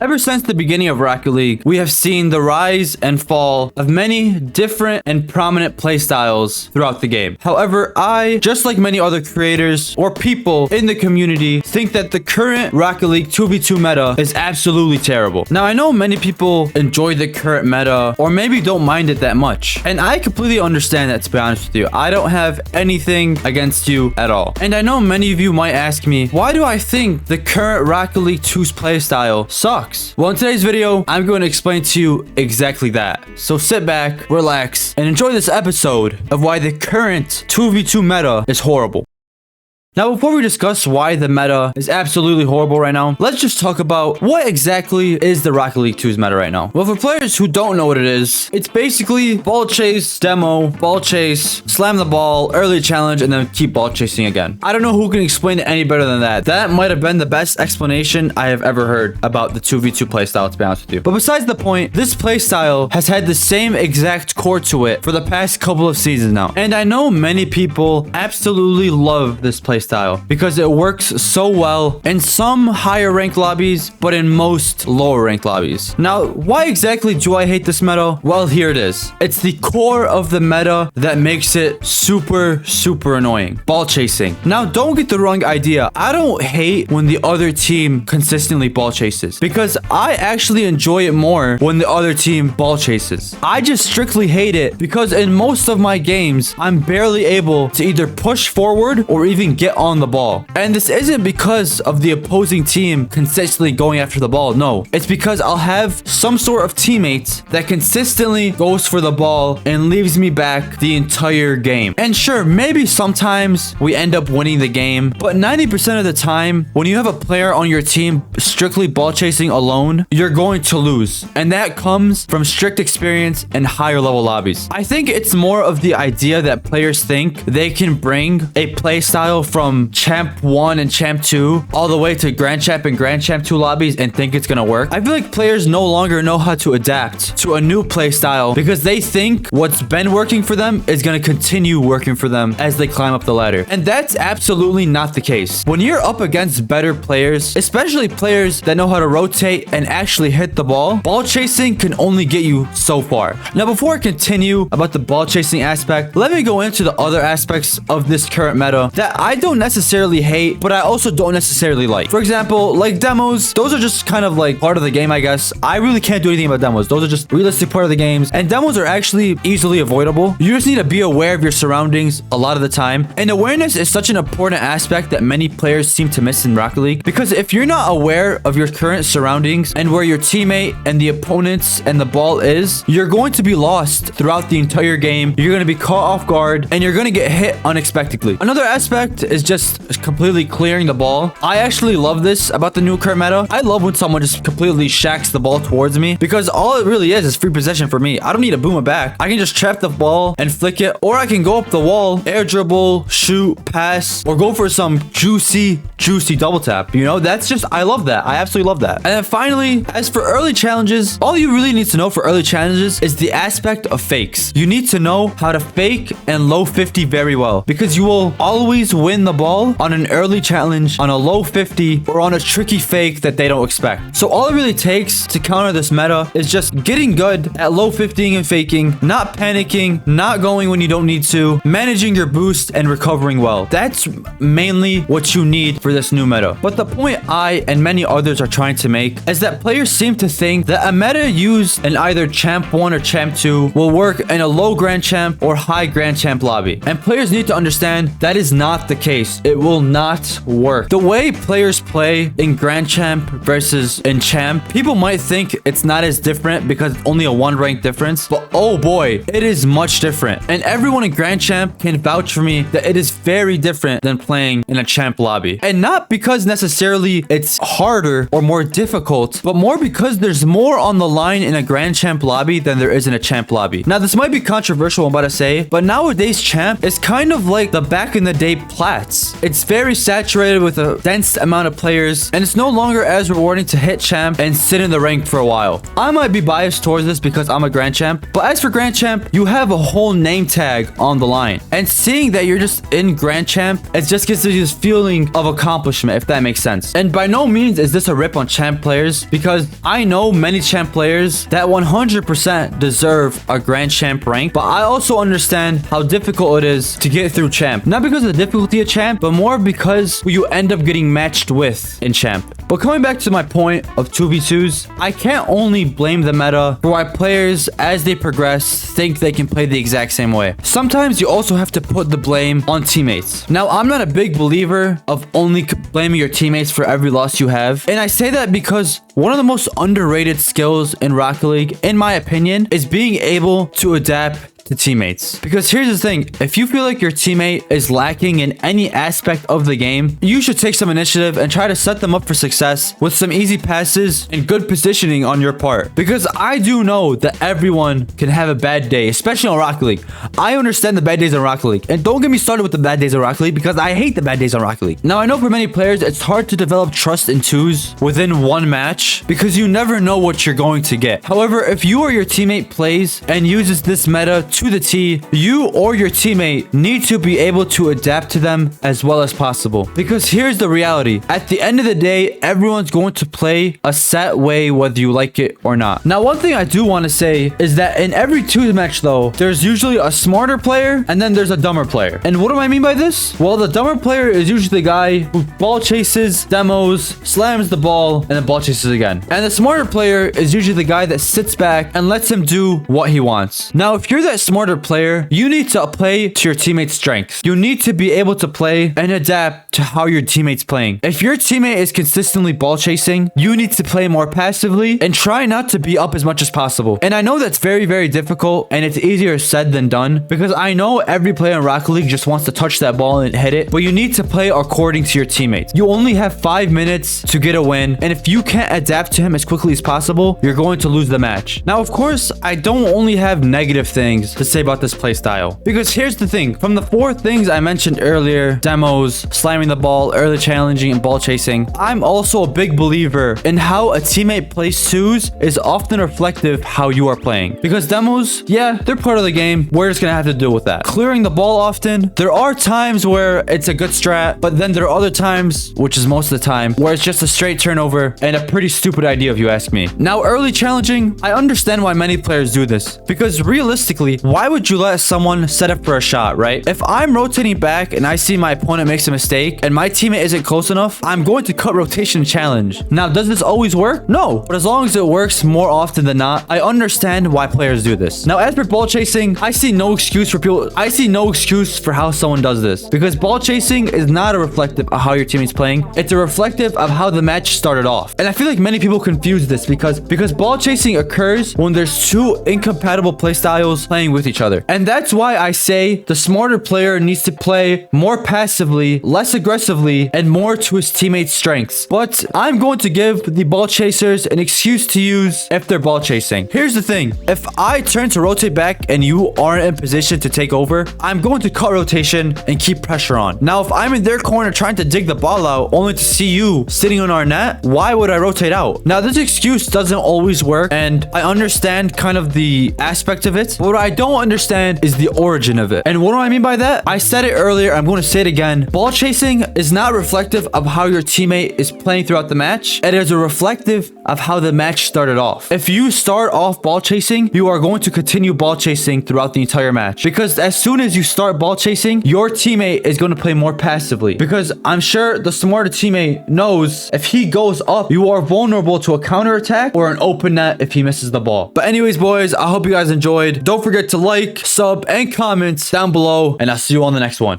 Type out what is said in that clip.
Ever since the beginning of Rocket League, we have seen the rise and fall of many different and prominent playstyles throughout the game. However, I, just like many other creators or people in the community, think that the current Rocket League 2v2 meta is absolutely terrible. Now, I know many people enjoy the current meta or maybe don't mind it that much. And I completely understand that, to be honest with you. I don't have anything against you at all. And I know many of you might ask me, why do I think the current Rocket League 2's playstyle sucks? Well, in today's video, I'm going to explain to you exactly that. So sit back, relax, and enjoy this episode of why the current 2v2 meta is horrible. Now, before we discuss why the meta is absolutely horrible right now, let's just talk about what exactly is the Rocket League 2's meta right now. Well, for players who don't know what it is, it's basically ball chase, demo, ball chase, slam the ball, early challenge, and then keep ball chasing again. I don't know who can explain it any better than that. That might have been the best explanation I have ever heard about the 2v2 playstyle, to be honest with you. But besides the point, this playstyle has had the same exact core to it for the past couple of seasons now. And I know many people absolutely love this playstyle because it works so well in some higher ranked lobbies, but in most lower ranked lobbies. Now, why exactly do I hate this meta? Well, here it is. It's the core of the meta that makes it super annoying. Ball chasing. Now, don't get the wrong idea. I don't hate when the other team consistently ball chases because I actually enjoy it more when the other team ball chases. I just strictly hate it because in most of my games, I'm barely able to either push forward or even get on the ball. And this isn't because of the opposing team consistently going after the ball. No, it's because I'll have some sort of teammates that consistently goes for the ball and leaves me back the entire game. And sure, maybe sometimes we end up winning the game, but 90% of the time, when you have a player on your team strictly ball chasing alone, you're going to lose. And that comes from strict experience and higher level lobbies. I think it's more of the idea that players think they can bring a play style from Champ 1 and Champ 2 all the way to Grand Champ and Grand Champ 2 lobbies and think it's gonna work. I feel like players no longer know how to adapt to a new play style because they think what's been working for them is gonna continue working for them as they climb up the ladder. And that's absolutely not the case. When you're up against better players, especially players that know how to rotate and actually hit the ball chasing can only get you so far. Now, before I continue about the ball chasing aspect, let me go into the other aspects of this current meta that I don't necessarily hate, but I also don't necessarily like. For example, like demos, those are just kind of like part of the game, I guess. I really can't do anything about demos. Those are just realistic part of the games, and demos are actually easily avoidable. You just need to be aware of your surroundings a lot of the time, and awareness is such an important aspect that many players seem to miss in Rocket League, because if you're not aware of your current surroundings and where your teammate and the opponents and the ball is, you're going to be lost throughout the entire game. You're going to be caught off guard, and you're going to get hit unexpectedly. Another aspect is just completely clearing the ball. I actually love this about the new current meta. I love when someone just completely shacks the ball towards me because all it really is free possession for me. I don't need to boom it back. I can just trap the ball and flick it, or I can go up the wall, air dribble, shoot, pass, or go for some juicy double tap. You know, that's just, I love that. I absolutely love that. And then finally, as for early challenges, all you really need to know for early challenges is the aspect of fakes. You need to know how to fake and low 50 very well because you will always win the ball on an early challenge, on a low 50, or on a tricky fake that they don't expect. So all it really takes to counter this meta is just getting good at low 50ing and faking, not panicking, not going when you don't need to, managing your boost, and recovering well. That's mainly what you need for this new meta. But the point I and many others are trying to make is that players seem to think that a meta used in either Champ 1 or Champ 2 will work in a low Grand Champ or high Grand Champ lobby. And players need to understand that is not the case. It will not work. The way players play in Grand Champ versus in Champ, people might think it's not as different because it's only a 1 rank difference, but oh boy, it is much different. And everyone in Grand Champ can vouch for me that it is very different than playing in a Champ lobby. And not because necessarily it's harder or more difficult, but more because there's more on the line in a Grand Champ lobby than there is in a Champ lobby. Now, this might be controversial, I'm about to say, but nowadays Champ is kind of like the back in the day Plat. bots. It's very saturated with a dense amount of players, and it's no longer as rewarding to hit champ and sit in the rank for a while. I might be biased towards this because I'm a grand champ, but as for grand champ, you have a whole name tag on the line. And seeing that you're just in grand champ, it just gives you this feeling of accomplishment, if that makes sense. And by no means is this a rip on champ players, because I know many champ players that 100% deserve a grand champ rank, but I also understand how difficult it is to get through champ. Not because of the difficulty of champ, but more because who you end up getting matched with in champ. But coming back to my point of 2v2s, I can't only blame the meta for why players, as they progress, think they can play the exact same way. Sometimes you also have to put the blame on teammates. Now, I'm not a big believer of only blaming your teammates for every loss you have. And I say that because one of the most underrated skills in Rocket League, in my opinion, is being able to adapt to teammates. Because here's the thing, if you feel like your teammate is lacking in any aspect of the game, you should take some initiative and try to set them up for success with some easy passes and good positioning on your part. Because I do know that everyone can have a bad day, especially on Rocket League. I understand the bad days on Rocket League. And don't get me started with the bad days on Rocket League, because I hate the bad days on Rocket League. Now, I know for many players, it's hard to develop trust in twos within one match because you never know what you're going to get. However, if you or your teammate plays and uses this meta to the T, you or your teammate need to be able to adapt to them as well as possible. Because here's the reality. At the end of the day, everyone's going to play a set way whether you like it or not. Now, one thing I do want to say is that in every twos match though, there's usually a smarter player and then there's a dumber player. And what do I mean by this? Well, the dumber player is usually the guy who ball chases, demos, slams the ball, and then ball chases again. And the smarter player is usually the guy that sits back and lets him do what he wants. Now, if you're that smarter player, you need to play to your teammate's strengths. You need to be able to play and adapt to how your teammate's playing. If your teammate is consistently ball chasing, you need to play more passively and try not to be up as much as possible. And I know that's very, very difficult and it's easier said than done, because I know every player in Rocket League just wants to touch that ball and hit it, but you need to play according to your teammates. You only have 5 minutes to get a win, and if you can't adapt to him as quickly as possible, you're going to lose the match. Now, of course, I don't only have negative things to say about this playstyle, because here's the thing, from the 4 things I mentioned earlier, demos, slamming the ball, early challenging, and ball chasing, I'm also a big believer in how a teammate plays twos is often reflective how you are playing. Because demos, yeah, they're part of the game, we're just gonna have to deal with that. Clearing the ball often, there are times where it's a good strat, but then there are other times, which is most of the time, where it's just a straight turnover and a pretty stupid idea if you ask me. Now, early challenging, I understand why many players do this, because realistically, why would you let someone set up for a shot, right? If I'm rotating back and I see my opponent makes a mistake and my teammate isn't close enough, I'm going to cut rotation challenge. Now, does this always work? No, but as long as it works more often than not, I understand why players do this. Now, as for ball chasing, I see no excuse for people. I see no excuse for how someone does this, because ball chasing is not a reflective of how your teammate's playing. It's a reflective of how the match started off. And I feel like many people confuse this because ball chasing occurs when there's 2 incompatible playstyles playing with each other. And that's why I say the smarter player needs to play more passively, less aggressively, and more to his teammates' strengths. But I'm going to give the ball chasers an excuse to use if they're ball chasing. Here's the thing. If I turn to rotate back and you aren't in position to take over, I'm going to cut rotation and keep pressure on. Now, if I'm in their corner trying to dig the ball out only to see you sitting on our net, why would I rotate out? Now, this excuse doesn't always work, and I understand kind of the aspect of it, but what I don't understand is the origin of it. And what do I mean by that? I said it earlier, I'm going to say it again. Ball chasing is not reflective of how your teammate is playing throughout the match. It is a reflective of how the match started off. If you start off ball chasing, you are going to continue ball chasing throughout the entire match, because as soon as you start ball chasing, your teammate is going to play more passively, because I'm sure the smarter teammate knows if he goes up, you are vulnerable to a counter attack or an open net if he misses the ball. But anyways, boys, I hope you guys enjoyed. Don't forget to like, sub, and comment down below, and I'll see you on the next one.